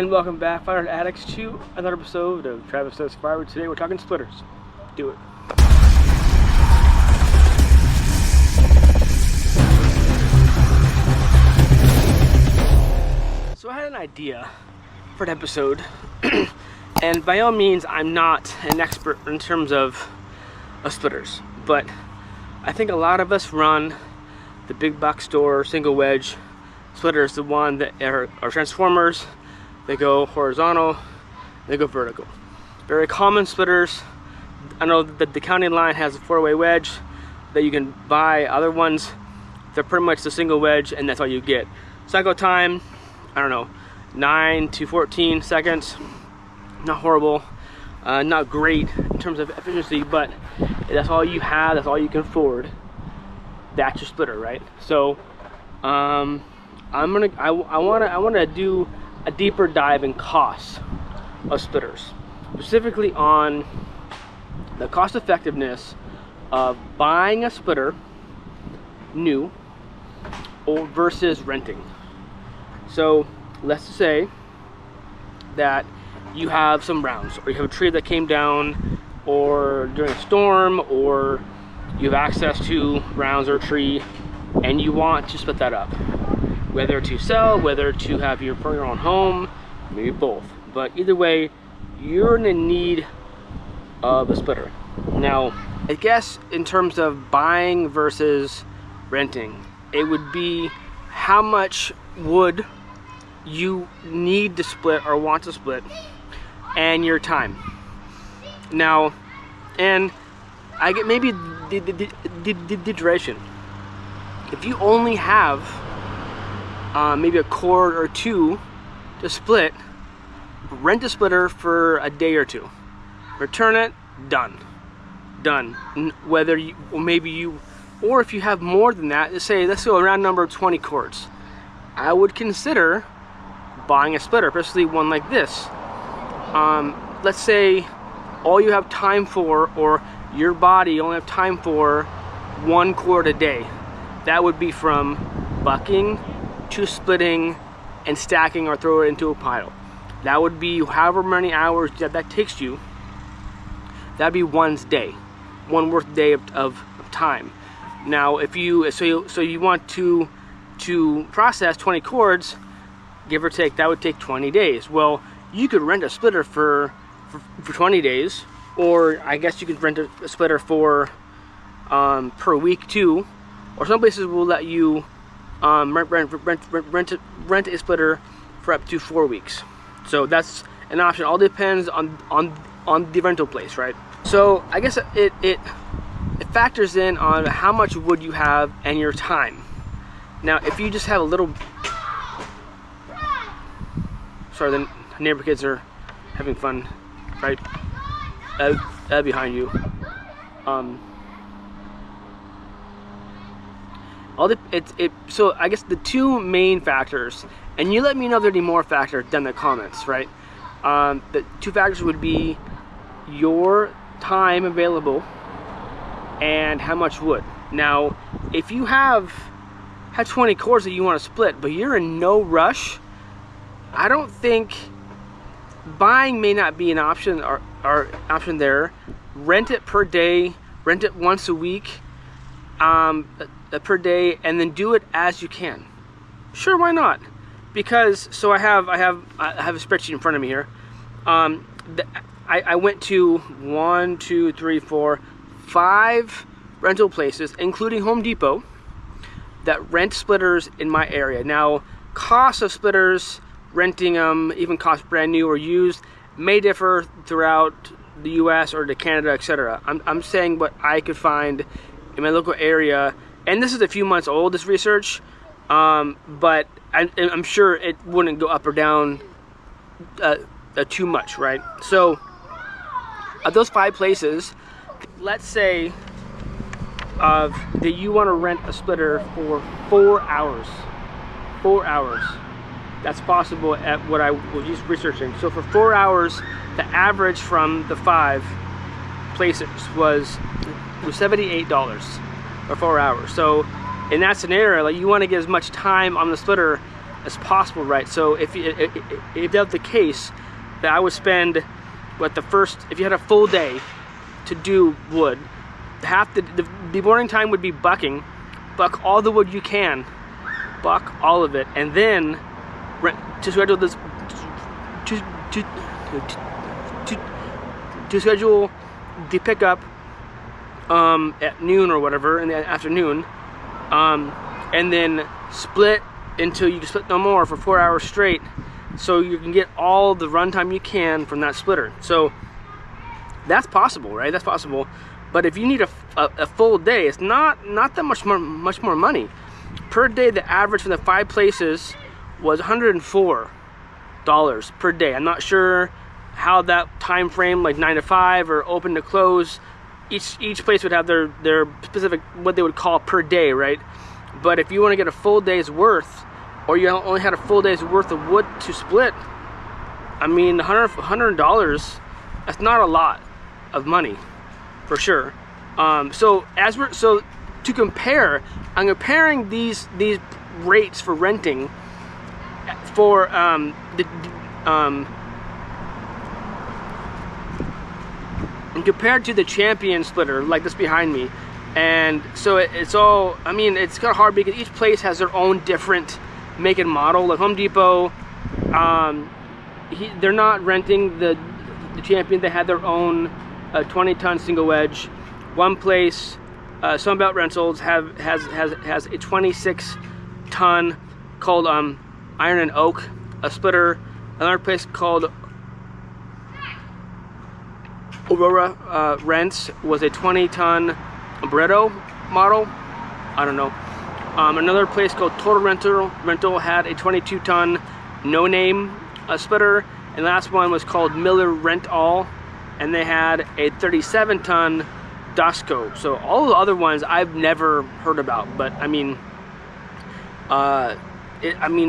And welcome back, Firewood addicts, to another episode of Travis Does Firewood. Today we're talking splitters. Do it. So I had an idea for an episode, and by all means, I'm not an expert in terms of splitters, but I think a lot of us run the big box store single wedge splitters, the one that are transformers. They go horizontal, they go vertical. Very common splitters. I know that the County Line has a 4-way wedge that you can buy. Other ones, they're pretty much the single wedge, and that's all you get. Cycle time, I don't know, 9 to 14 seconds. Not horrible, not great in terms of efficiency, but that's all you have, that's all you can afford. That's your splitter, right? So I wanna do a deeper dive in costs of splitters, specifically on the cost effectiveness of buying a splitter new or versus renting. So let's say that you have some rounds, or you have a tree that came down or during a storm, or you have access to rounds or a tree and you want to split that up, whether to sell, whether to have for your own home, maybe both. But either way, you're in need of a splitter. Now, I guess in terms of buying versus renting, it would be how much wood you need to split or want to split, and your time. Now, and I get maybe the duration. If you only have maybe a cord or two to split, rent a splitter for a day or two, return it, done. Whether you, or maybe you, or if you have more than that, let's go around number of 20 cords, I would consider buying a splitter, especially one like this. Let's say all you have time for, or your body only have time for, 1 cord a day. That would be from bucking to splitting and stacking, or throw it into a pile. That would be however many hours that takes you. That'd be one's day, one worth day of time. Now, if you so you want to process 20 cords, give or take, that would take 20 days. Well, you could rent a splitter for 20 days, or I guess you could rent a splitter for per week too. Or some places will let you rent a splitter for up to 4 weeks. So that's an option. All depends on the rental place, right? So I guess it factors in on how much wood you have and your time. Now, if you just have a little, sorry, the neighbor kids are having fun, right? That behind you. So I guess the two main factors, and you let me know if there are any more factors down in the comments, right? The two factors would be your time available and how much wood. Now, if you have 20 cords that you want to split, but you're in no rush, I don't think buying may not be an option, or option there. Rent it per day, rent it once a week, per day, and then do it as you can. Sure, why not? Because so I have a spreadsheet in front of me here. I went to 1, 2, 3, 4, 5 rental places, including Home Depot, that rent splitters in my area. Now, cost of splitters, renting them, even cost brand new or used, may differ throughout the US or to Canada, etc. I'm saying what I could find in my local area, and this is a few months old, this research, but I'm sure it wouldn't go up or down too much, right? So of those 5 places, let's say that you want to rent a splitter for 4 hours. 4 hours. That's possible at what I was just researching. So for 4 hours, the average from the 5 places was $78 for 4 hours. So in that scenario, like, you want to get as much time on the splitter as possible, right? So if that's the case, that I would spend what the first, if you had a full day to do wood, half the morning time would be bucking, buck all the wood you can, buck all of it, and then to schedule this to schedule the pickup at noon or whatever in the afternoon, and then split until you can split no more for 4 hours straight, so you can get all the runtime you can from that splitter. So that's possible, right? That's possible. But if you need a full day, it's not that much more money. Per day, the average for the 5 places was $104 per day. I'm not sure how that time frame, like 9 to 5 or open to close, each place would have their specific, what they would call per day, right? But if you want to get a full day's worth, or you only had a full day's worth of wood to split, I mean, $100, that's not a lot of money, for sure. So to compare, I'm comparing these rates for renting for compared to the Champion splitter, like this behind me. And so it's all, I mean, it's kind of hard because each place has their own different make and model. Like Home Depot, they're not renting the Champion. They had their own 20-ton single wedge. One place, Sunbelt Rentals, has a 26-ton called Iron and Oak, a splitter. Another place called Aurora Rents was a 20-ton Barretto model. I don't know. Another place called Total Rental had a 22-ton no-name splitter. And the last one was called Miller Rent All, and they had a 37-ton Dosco. So all the other ones I've never heard about, but I mean,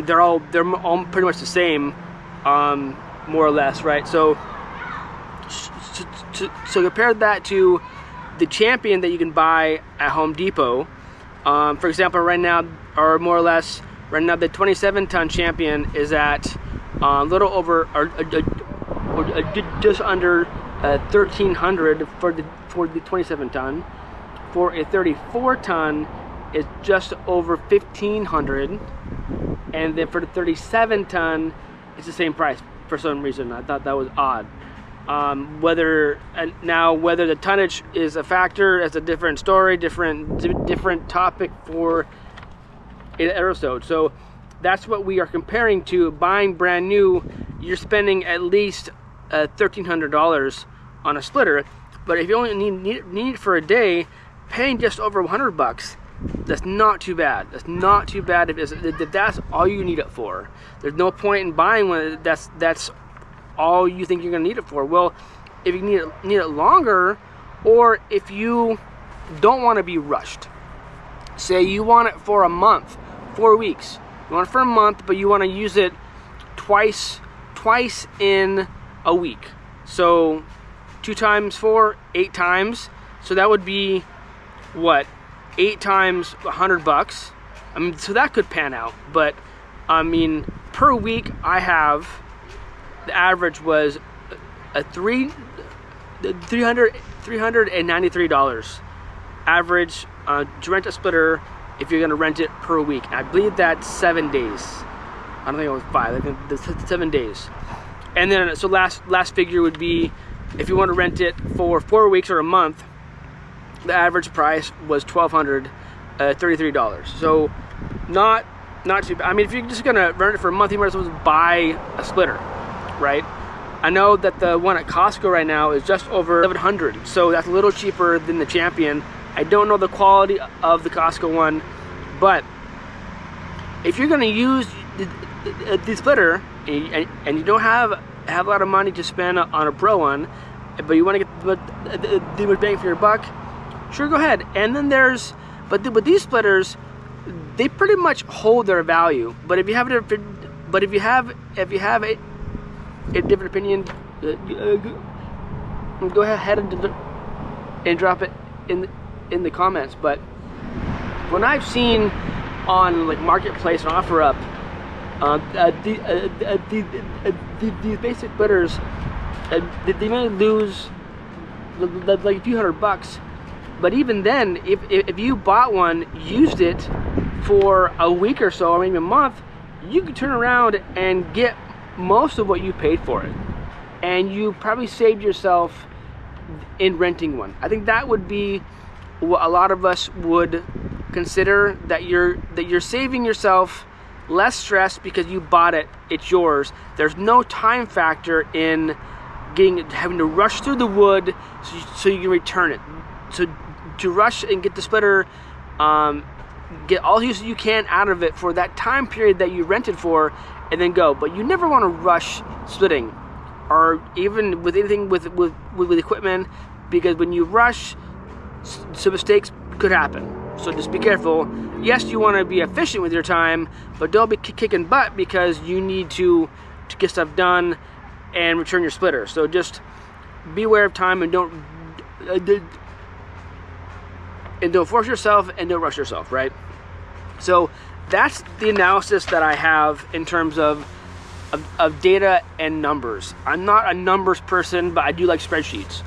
they're all pretty much the same, more or less, right? So compare that to the Champion that you can buy at Home Depot. For example, right now, or more or less, right now the 27-ton Champion is at a little over, or just under $1,300 for the 27-ton. For a 34-ton, it's just over $1,500, and then for the 37-ton, it's the same price for some reason. I thought that was odd. Whether the tonnage is a factor, that's a different story, different topic for an episode. So that's what we are comparing to. Buying brand new, you're spending at least $1,300 on a splitter. But if you only need it for a day, paying just over $100, that's not too bad. That's not too bad if that's all you need it for. There's no point in buying one that's all you think you're gonna need it for. Well, if you need it longer, or if you don't want to be rushed, say you want it for a month, 4 weeks, you want it for a month, but you want to use it twice in a week. So 2 times 4, 8 times. So that would be what, 8 times $100. I mean, so that could pan out. But I mean, per week, I have, the average was $393 average to rent a splitter if you're gonna rent it per week. And I believe that's 7 days. I don't think it was 5. I think it's 7 days. And then so last figure would be, if you want to rent it for 4 weeks or a month, the average price was $1,233. So not too bad. I mean, if you're just gonna rent it for a month, you might as well just buy a splitter, right? I know that the one at Costco right now is just over $1,100, so that's a little cheaper than the Champion. I don't know the quality of the Costco one, but if you're gonna use the splitter and you don't have a lot of money to spend on a pro one, but you want to get the most bang for your buck, sure, go ahead. And then but these splitters, they pretty much hold their value. But if you have a different opinion, go ahead and drop it in the comments. But when I've seen on like Marketplace and OfferUp, These basic splitters, they may lose like a few $100, but even then, if you bought one, used it for a week or so, or maybe a month, you could turn around and get most of what you paid for it, and you probably saved yourself in renting one. I think that would be what a lot of us would consider, that you're saving yourself less stress because you bought it, it's yours. There's no time factor in having to rush through the wood so you can return it. So to rush and get the splitter, get all the use you can out of it for that time period that you rented for, and then go. But you never want to rush splitting, or even with anything with equipment, because when you rush, some mistakes could happen. So just be careful. Yes, you want to be efficient with your time, but don't be kicking butt because you need to get stuff done and return your splitter. So just be aware of time, and don't force yourself, and don't rush yourself, right? So that's the analysis that I have in terms of data and numbers. I'm not a numbers person, but I do like spreadsheets.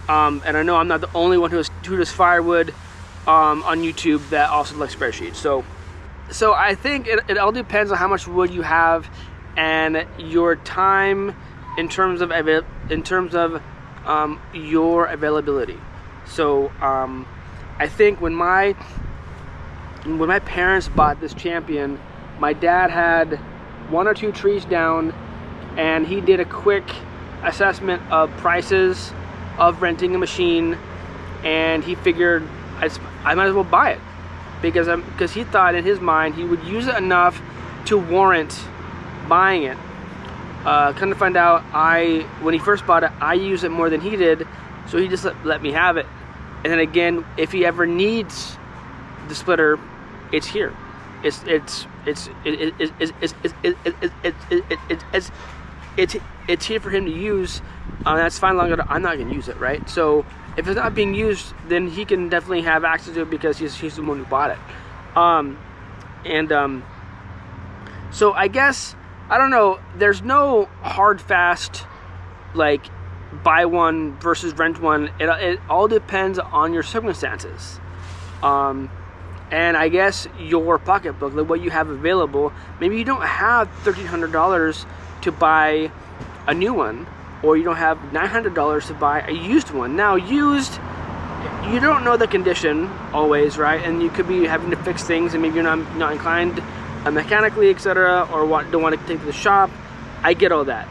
And I know I'm not the only one who does Firewood on YouTube that also likes spreadsheets. So I think it all depends on how much wood you have and your time in terms of your availability. So I think when my parents bought this Champion, my dad had 1 or 2 trees down, and he did a quick assessment of prices of renting a machine, and he figured I might as well buy it because he thought in his mind he would use it enough to warrant buying it. Come to find out, when he first bought it, I used it more than he did, so he just let me have it. And then again, if he ever needs the splitter, it's here. It's here for him to use. That's fine. I'm not going to use it, right? So if it's not being used, then he can definitely have access to it because he's the one who bought it. So I guess, I don't know, there's no hard fast like buy one versus rent one. It all depends on your circumstances, and I guess your pocketbook, like what you have available. Maybe you don't have $1,300 to buy a new one, or you don't have $900 to buy a used one. Now, used, you don't know the condition always, right? And you could be having to fix things, and maybe you're not inclined mechanically, etc., or don't want to take to the shop. I get all that.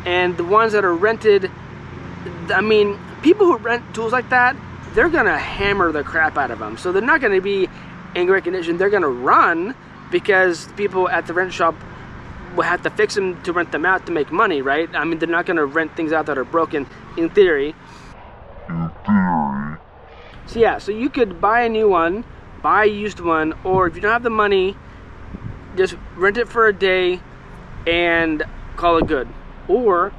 And the ones that are rented, I mean, people who rent tools like that, they're gonna hammer the crap out of them. So they're not gonna be in great condition. They're gonna run because people at the rent shop will have to fix them to rent them out to make money, right? I mean, they're not gonna rent things out that are broken, in theory. So yeah, so you could buy a new one, buy a used one, or if you don't have the money, just rent it for a day and call it good. Or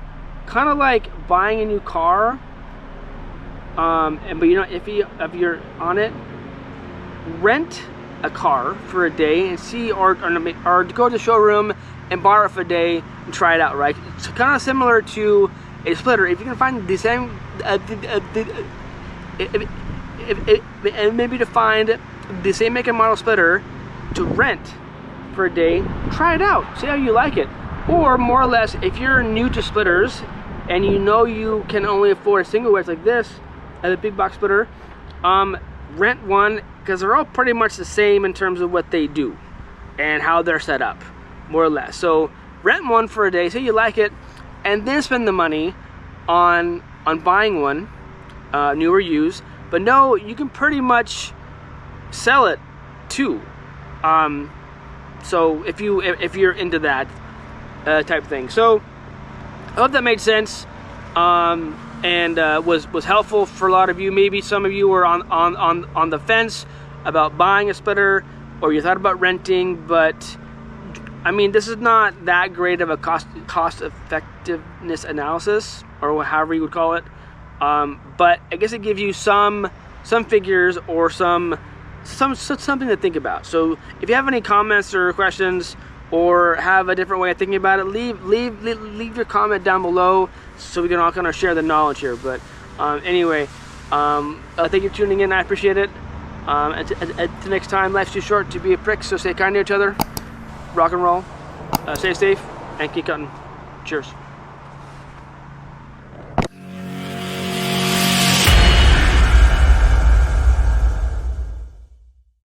kind of like buying a new car, but you know, if you're on it, rent a car for a day and see, or go to the showroom and borrow it for a day and try it out, right? It's kind of similar to a splitter. If you can find the same, and maybe to find the same make and model splitter to rent for a day, try it out, see how you like it. Or more or less, if you're new to splitters and you know you can only afford a single wedge like this as a big box splitter, rent one, because they're all pretty much the same in terms of what they do and how they're set up, more or less. So rent one for a day, say you like it, and then spend the money on buying one, new or used. But no, you can pretty much sell it too. So if you're into that type thing. So I hope that made sense, and was helpful for a lot of you. Maybe some of you were on the fence about buying a splitter, or you thought about renting, but I mean, this is not that great of a cost effectiveness analysis, or however you would call it. But I guess it gives you some figures or something to think about. So if you have any comments or questions, or have a different way of thinking about it, leave your comment down below so we can all kind of share the knowledge here. But anyway, thank you for tuning in. I appreciate it. Until next time, life's too short to be a prick, so stay kind to each other. Rock and roll. Stay safe and keep cutting. Cheers.